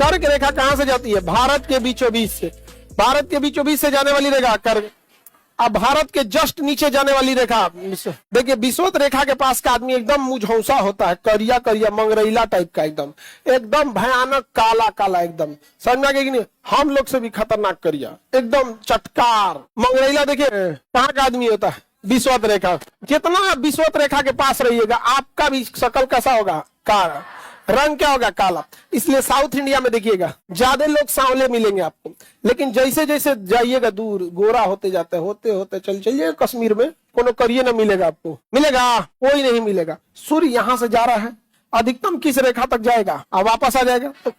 कर्क रेखा कहां से जाती है? भारत के बीचों बीच से। भारत के बीचों बीच से जाने वाली रेखा कर्क। अब भारत के जस्ट नीचे जाने वाली रेखा देखिए, विषुवत रेखा के पास का आदमी एकदम मुझौसा होता है, करिया करिया मंगरैला टाइप का, एकदम एकदम भयानक काला काला, एकदम समझ में आ गया कि नहीं? हम लोग से भी खतरनाक करिया, एकदम चटकार मंगरैला। देखिए कहाँ का आदमी होता है? विषुवत रेखा। जितना विषुवत रेखा के पास रहिएगा आपका भी शकल कैसा होगा? काला। रंग क्या होगा? काला। इसलिए साउथ इंडिया में देखिएगा ज्यादा लोग सांवले मिलेंगे आपको, लेकिन जैसे जैसे जाइएगा दूर गोरा होते जाते होते होते चलिए कश्मीर में कोनो करिए ना मिलेगा आपको, मिलेगा? कोई नहीं मिलेगा। सूर्य यहाँ से जा रहा है, अधिकतम किस रेखा तक जाएगा? अब वापस आ जाएगा, तो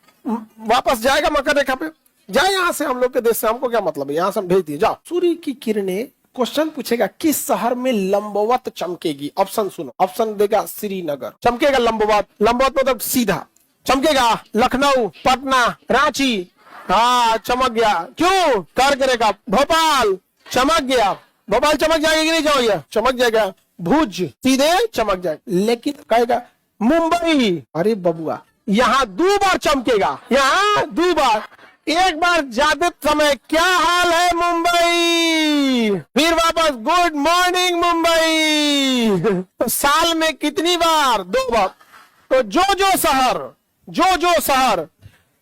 वापस जाएगा मकर रेखा पे। जाए यहाँ से, हम लोग के देश से, हमको क्या मतलब है? यहाँ से हम भेज दिए, जाओ। सूर्य की किरणें, क्वेश्चन पूछेगा किस शहर में लंबवत चमकेगी? ऑप्शन सुनो, ऑप्शन देगा श्रीनगर, चमकेगा लंबवत। लंबवत मतलब सीधा चमकेगा। लखनऊ, पटना, रांची, हाँ चमक गया। क्यों? कर्क रेखा। भोपाल चमक गया, भोपाल चमक जाएगा कि नहीं जाओगे? चमक जाएगा। भुज सीधे चमक जाएगा। लेकिन कहेगा मुंबई, अरे बबुआ यहाँ 2 बार चमकेगा, यहाँ 2 बार। एक बार जाते समय क्या हाल है मुंबई, फिर वापस गुड मॉर्निंग मुंबई। तो साल में कितनी बार? 2 बार। तो जो शहर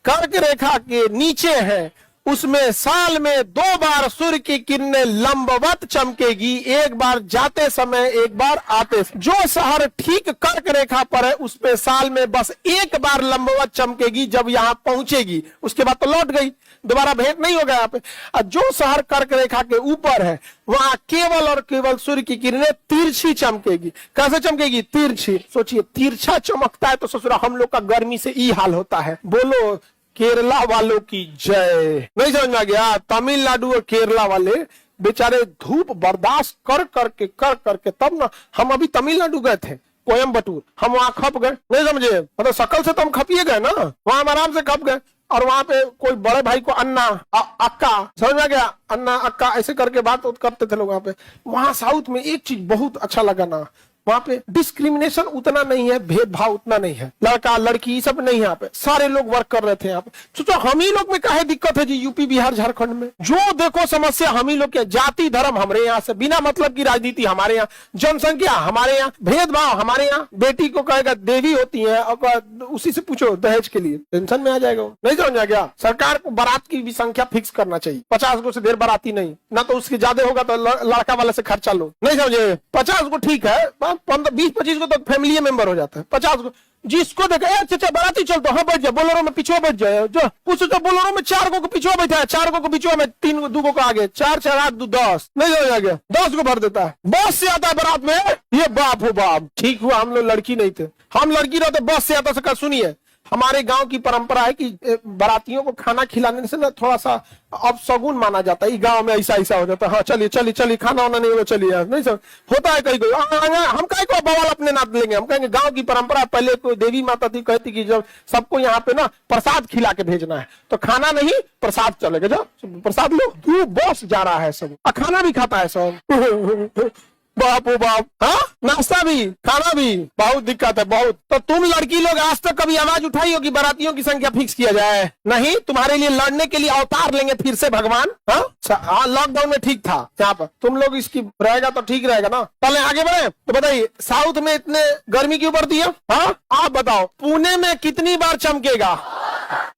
कर्क रेखा के नीचे है उसमें साल में 2 बार सूर्य की किरणें लंबवत चमकेगी, एक बार जाते समय एक बार आते। जो शहर ठीक कर्क रेखा पर है उसमें साल में बस 1 बार लंबवत चमकेगी जब यहाँ पहुंचेगी, उसके बाद तो लौट गई, दोबारा भेंट नहीं होगा यहाँ पे। और जो शहर कर्क रेखा के ऊपर है वहां केवल और केवल सूर्य की किरणें तिरछी चमकेगी। कैसे चमकेगी? तिरछी। सोचिए तिरछा चमकता है तो ससुरा हम लोग का गर्मी से ई हाल होता है। बोलो केरला वालों की जय। नहीं समझ में आ गया? तमिलनाडु और केरला वाले बेचारे धूप बर्दाश्त कर करके तब ना, हम अभी तमिलनाडु गए थे, कोयम्बटूर, हम वहां खप गए। नहीं समझे? मतलब शकल से तो हम खपिए गए ना, वहां हम आराम से खप गए। और वहां पे कोई बड़े भाई को अन्ना अक्का, समझ में आ गया? अन्ना अक्का ऐसे करके बात करते थे लोग वहां पे। वहां साउथ में एक चीज बहुत अच्छा लगा ना, वहां पे डिस्क्रिमिनेशन उतना नहीं है, भेदभाव उतना नहीं है, लड़का लड़की सब नहीं है। यहाँ पे सारे लोग वर्क कर रहे थे। यहाँ पे सोचो हम ही लोग में काहे दिक्कत है जी? यूपी बिहार झारखंड में जो देखो समस्या हम ही लोग के। जाति धर्म हमारे यहाँ से, बिना मतलब की राजनीति हमारे यहाँ, जनसंख्या हमारे यहाँ, भेदभाव हमारे यहाँ। बेटी को कहेगा देवी होती है और उसी से पूछो दहेज के लिए, टेंशन में आ जाएगा। नहीं समझ आ गया? सरकार को बारात की भी संख्या फिक्स करना चाहिए, 50 को से देर बाराती नहीं, ना तो उसके ज्यादा होगा तो लड़का वाले से खर्चा लो। नहीं समझे? 50 को ठीक है, 20-25 को तो फैमिली मेंबर हो जाता है। 50 को जिसको देखा चाचा बाराती चल तो हाँ बैठ जाए, बोलोरो में पीछे बैठ जाए। जो पूछो तो बोलोरो में 4 को पीछे बैठा है, 4 को पीछे में 3 2 को आगे, 4 4 8 2 10 नहीं हो जाएगा, 10 को भर देता है। बस से आता है बारात में, ये बाप हो बाप। ठीक हुआ हम लोग लड़की नहीं थे, हम लड़की रहते बस से आता। सका सुनिए, हमारे गांव की परंपरा है कि बारातियों को खाना खिलाने से ना थोड़ा सा अपशगुन माना जाता है। गांव में ऐसा ऐसा हो जाता है, हाँ चलिए खाना वाना नहीं होगा, चलिए यार। नहीं सर होता है कहीं कोई, हम कहीं को बवाल अपने नाथ लेंगे। हम कहेंगे गांव की परंपरा, पहले कोई देवी माता थी कहती कि जब सबको यहाँ पे ना प्रसाद खिला के भेजना है तो खाना नहीं प्रसाद चलेगा, जाओ प्रसाद लो। तू बॉस जा रहा है सब, खाना भी खाता है सब। बाप ओ बाप, हाँ नाश्ता भी खाना भी, बहुत दिक्कत है बहुत। तो तुम लड़की लोग आज तक कभी आवाज उठाई होगी बारातियों की संख्या फिक्स किया जाए? नहीं, तुम्हारे लिए लड़ने के लिए अवतार लेंगे फिर से भगवान। हाँ लॉकडाउन में ठीक था, यहाँ पर तुम लोग इसकी रहेगा तो ठीक रहेगा ना। पहले आगे बढ़े तो बताइए, साउथ में इतने गर्मी क्यों पड़ती है? हाँ आप बताओ, पुणे में कितनी बार चमकेगा?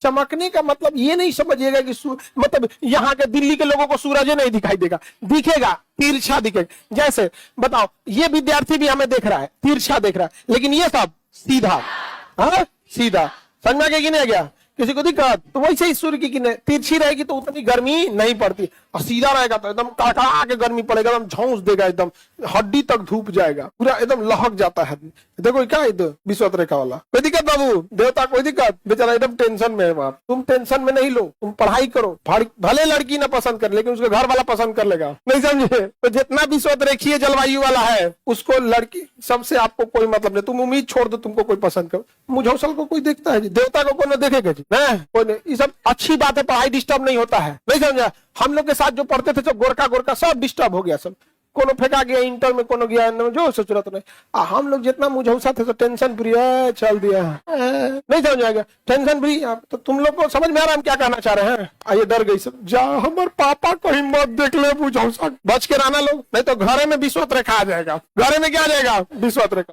चमकने का मतलब ये नहीं समझिएगा कि मतलब यहाँ के दिल्ली के लोगों को सूरज नहीं दिखाई देगा, दिखेगा तिरछा दिखेगा। जैसे बताओ, ये विद्यार्थी भी हमें देख रहा है, तिरछा देख रहा है, लेकिन ये सब सीधा, हाँ सीधा। समझ में कि नहीं गया? किसी को दिक्कत? तो वैसे ही सूर्य की किरणें तिरछी रहेगी तो उतनी गर्मी नहीं पड़ती, और सीधा रहेगा तो एकदम कड़कड़ा के गर्मी पड़ेगा, एकदम झोंस देगा, एकदम हड्डी तक धूप जाएगा, पूरा एकदम लहक जाता है। देखो क्या इधर विषुवत रेखा वाला, कोई दिक्कत बाबू? देवता कोई दिक्कत? बेचारा एकदम टेंशन में है। बाप तुम टेंशन में नहीं लो, तुम पढ़ाई करो, भले लड़की ना पसंद कर लेकिन उसके घर वाला पसंद कर लेगा। नहीं समझे? तो जितना विषुवत रेखीय जलवायु वाला है उसको लड़की सबसे आपको कोई मतलब नहीं। तुम उम्मीद छोड़ दो तुमको कोई पसंद करो, मुझौसल को कोई देखता है जी, देवता को कोई देखेगा जी? कोई नहीं। ये सब अच्छी बात है, पढ़ाई डिस्टर्ब नहीं होता है। नहीं समझा? हम लोग के साथ जो पढ़ते थे सब गोरका सब डिस्टर्ब हो गया सब। कोनो फेंका गया इंटर में, कोनो गया जो सोच नहीं। हम लोग जितना मुझौसा थे तो टेंशन फ्री है, चल दिया नहीं समझ आएगा, टेंशन फ्री। तो तुम लोग को समझ में आ रहा हम क्या कहना चाह रहे हैं? आइए डर गई सब, जा हमारे पापा को हिम्मत देख ले मुझौसा, बच के रहना लोग, नहीं तो घरे में विश्वत रेखा आ जाएगा। घरे में क्या आ जाएगा? विश्वत रेखा।